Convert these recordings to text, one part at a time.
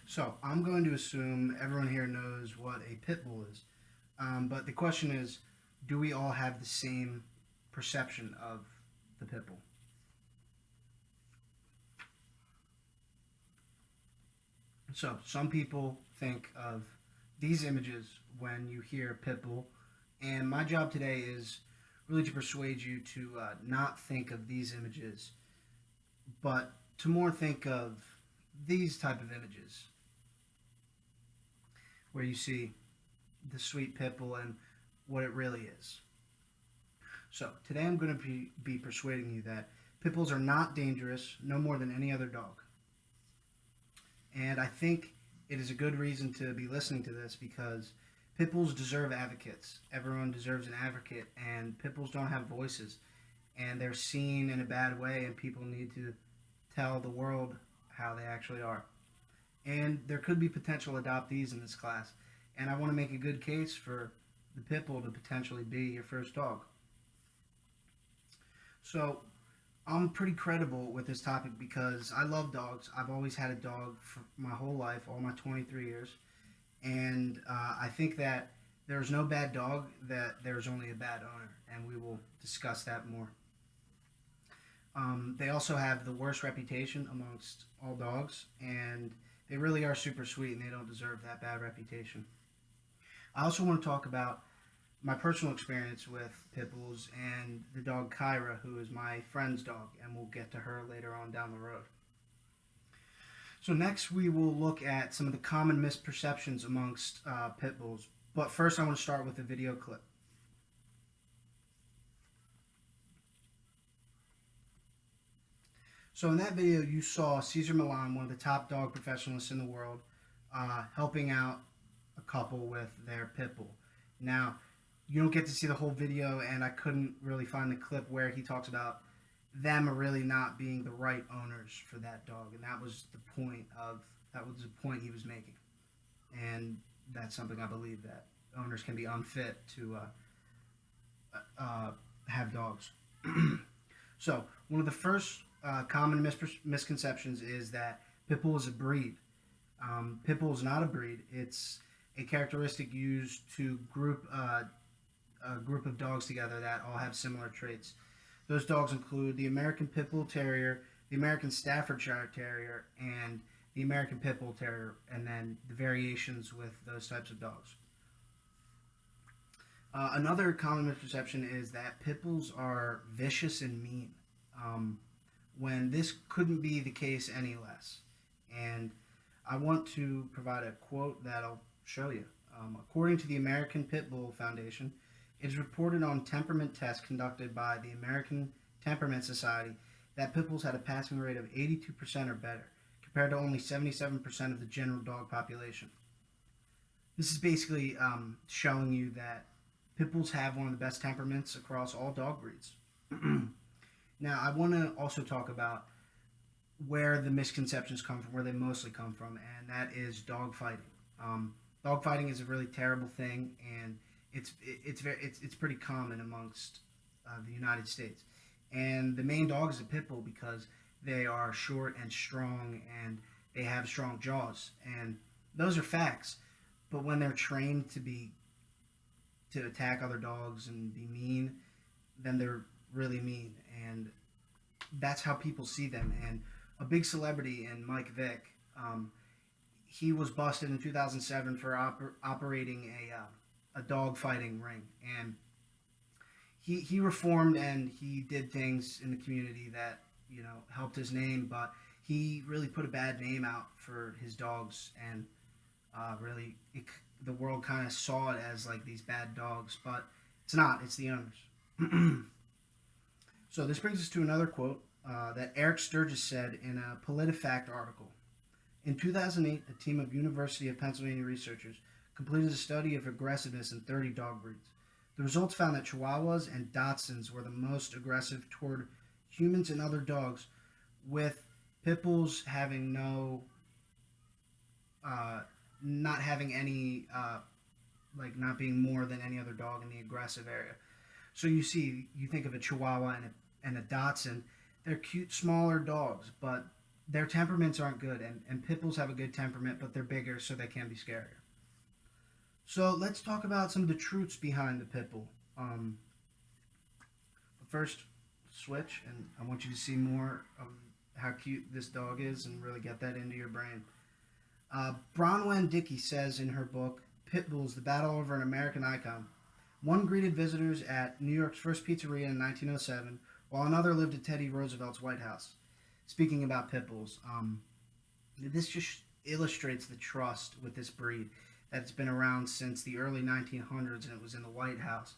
So I'm going to assume everyone here knows what a pit bull is. But the question is, do we all have the same perception of the pit bull? So some people think of these images when you hear pit bull, and my job today is really to persuade you to not think of these images, but to more think of these type of images, where you see the sweet pit bull and what it really is. So today I'm going to be persuading you that pit bulls are not dangerous, no more than any other dog. And I think it is a good reason to be listening to this because pit bulls deserve advocates. Everyone deserves an advocate, and pit bulls don't have voices, and they're seen in a bad way, and people need to tell the world how they actually are. And there could be potential adoptees in this class, and I want to make a good case for the pit bull to potentially be your first dog. So I'm pretty credible with this topic because I love dogs. I've always had a dog for my whole life, all my 23 years. And I think that there's no bad dog, that there's only a bad owner. And we will discuss that more. They also have the worst reputation amongst all dogs. And they really are super sweet and they don't deserve that bad reputation. I also want to talk about my personal experience with pit bulls and the dog Kyra, who is my friend's dog, and we'll get to her later on down the road. So next we will look at some of the common misperceptions amongst pit bulls. But first I want to start with a video clip. So in that video you saw Cesar Millan, one of the top dog professionals in the world, helping out a couple with their pit bull. Now, you don't get to see the whole video, and I couldn't really find the clip where he talks about them really not being the right owners for that dog, and that was the point he was making, and that's something I believe, that owners can be unfit to have dogs. So one of the first common misconceptions is that pit bull is a breed. Pit bull is not a breed. It's a characteristic used to group a group of dogs together that all have similar traits. Those dogs include the American Pit Bull Terrier, the American Staffordshire Terrier, and the American Pit Bull Terrier, and then the variations with those types of dogs. Another common misperception is that pit bulls are vicious and mean, when this couldn't be the case any less. And I want to provide a quote that I'll show you. According to the American Pit Bull Foundation, it is reported on temperament tests conducted by the American Temperament Society that pit bulls had a passing rate of 82% or better, compared to only 77% of the general dog population. This is basically showing you that pit bulls have one of the best temperaments across all dog breeds. Now, I want to also talk about where the misconceptions come from, where they mostly come from, and that is dog fighting. Dog fighting is a really terrible thing, and it's pretty common amongst the United States. And the main dog is a pit bull because they are short and strong, and they have strong jaws, and those are facts. But when they're trained to attack other dogs and be mean, then they're really mean, and that's how people see them. And a big celebrity in Mike Vick, he was busted in 2007 for operating a dog fighting ring, and he reformed and he did things in the community that helped his name, but he really put a bad name out for his dogs, and the world kind of saw it as like these bad dogs, but it's not. It's the owners. So this brings us to another quote that Eric Sturgis said in a PolitiFact article. In 2008, a team of University of Pennsylvania researchers completed a study of aggressiveness in 30 dog breeds. The results found that Chihuahuas and Dachshunds were the most aggressive toward humans and other dogs, with pit bulls having not having any, not being more than any other dog in the aggressive area. So you think of a Chihuahua and a Dachshund, they're cute, smaller dogs, but their temperaments aren't good, and pit bulls have a good temperament, but they're bigger, so they can be scarier. So let's talk about some of the truths behind the pit bull. But first, switch, and I want you to see more of how cute this dog is and really get that into your brain. Bronwyn Dickey says in her book, Pit Bulls, The Battle Over an American Icon, one greeted visitors at New York's first pizzeria in 1907, while another lived at Teddy Roosevelt's White House. Speaking about pit bulls, this just illustrates the trust with this breed that's been around since the early 1900s, and it was in the White House.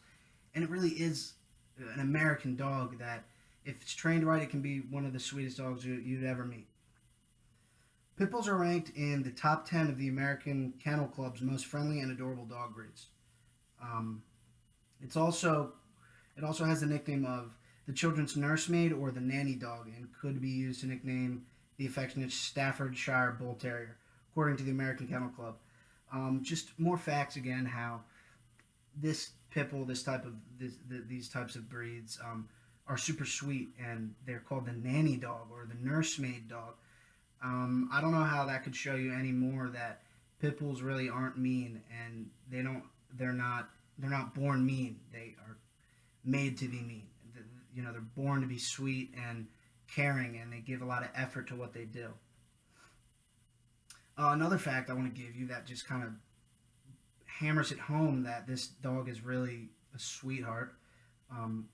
And it really is an American dog that, if it's trained right, it can be one of the sweetest dogs you'd ever meet. Pit bulls are ranked in the top 10 of the American Kennel Club's most friendly and adorable dog breeds. Um, it's also it also has the nickname of the children's nursemaid or the nanny dog, and could be used to nickname the affectionate Staffordshire Bull Terrier, according to the American Kennel Club. Just more facts again, how this pit bull, these types of breeds, are super sweet, and they're called the nanny dog or the nursemaid dog. I don't know how that could show you any more that pit bulls really aren't mean, and they're not born mean. They are made to be mean. They're born to be sweet and caring, and they give a lot of effort to what they do. Another fact I want to give you that just kind of hammers it home that this dog is really a sweetheart. Um,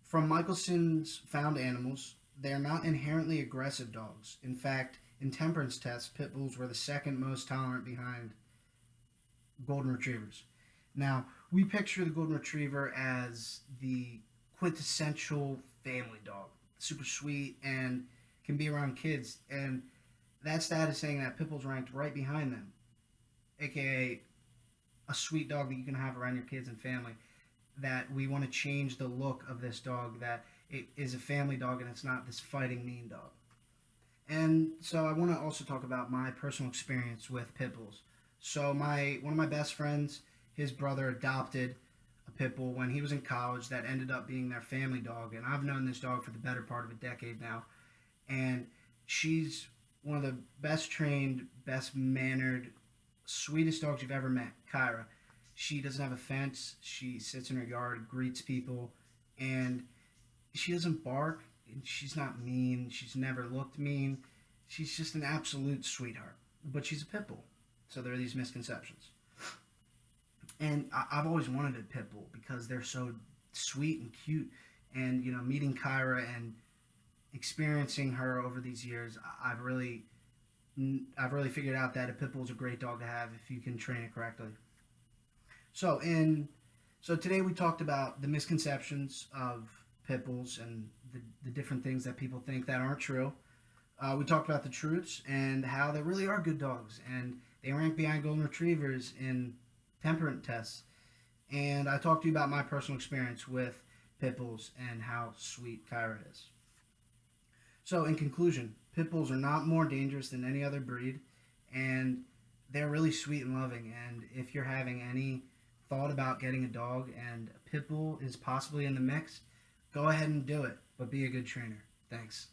from Michelson's Found Animals, they are not inherently aggressive dogs. In fact, in temperance tests, pit bulls were the second most tolerant behind golden retrievers. Now, we picture the golden retriever as the quintessential family dog, super sweet and can be around kids, and that stat is saying that pit bulls ranked right behind them, aka a sweet dog that you can have around your kids and family. That we want to change the look of this dog, that it is a family dog and it's not this fighting mean dog. And so I want to also talk about my personal experience with pit bulls. So one of my best friends, his brother adopted a pit bull when he was in college that ended up being their family dog, and I've known this dog for the better part of a decade now. And she's one of the best trained, best mannered, sweetest dogs you've ever met, Kyra. She doesn't have a fence. She sits in her yard, greets people, and she doesn't bark. And she's not mean. She's never looked mean. She's just an absolute sweetheart. But she's a pit bull, so there are these misconceptions. And I've always wanted a pit bull because they're so sweet and cute. And meeting Kyra and experiencing her over these years, I've really figured out that a pit bull is a great dog to have if you can train it correctly. So today we talked about the misconceptions of pit bulls and the different things that people think that aren't true. We talked about the truths and how they really are good dogs, and they rank behind golden retrievers in temperament tests. And I talked to you about my personal experience with pit bulls and how sweet Kyra is. So in conclusion, pit bulls are not more dangerous than any other breed, and they're really sweet and loving. And if you're having any thought about getting a dog and a pit bull is possibly in the mix, go ahead and do it, but be a good trainer. Thanks.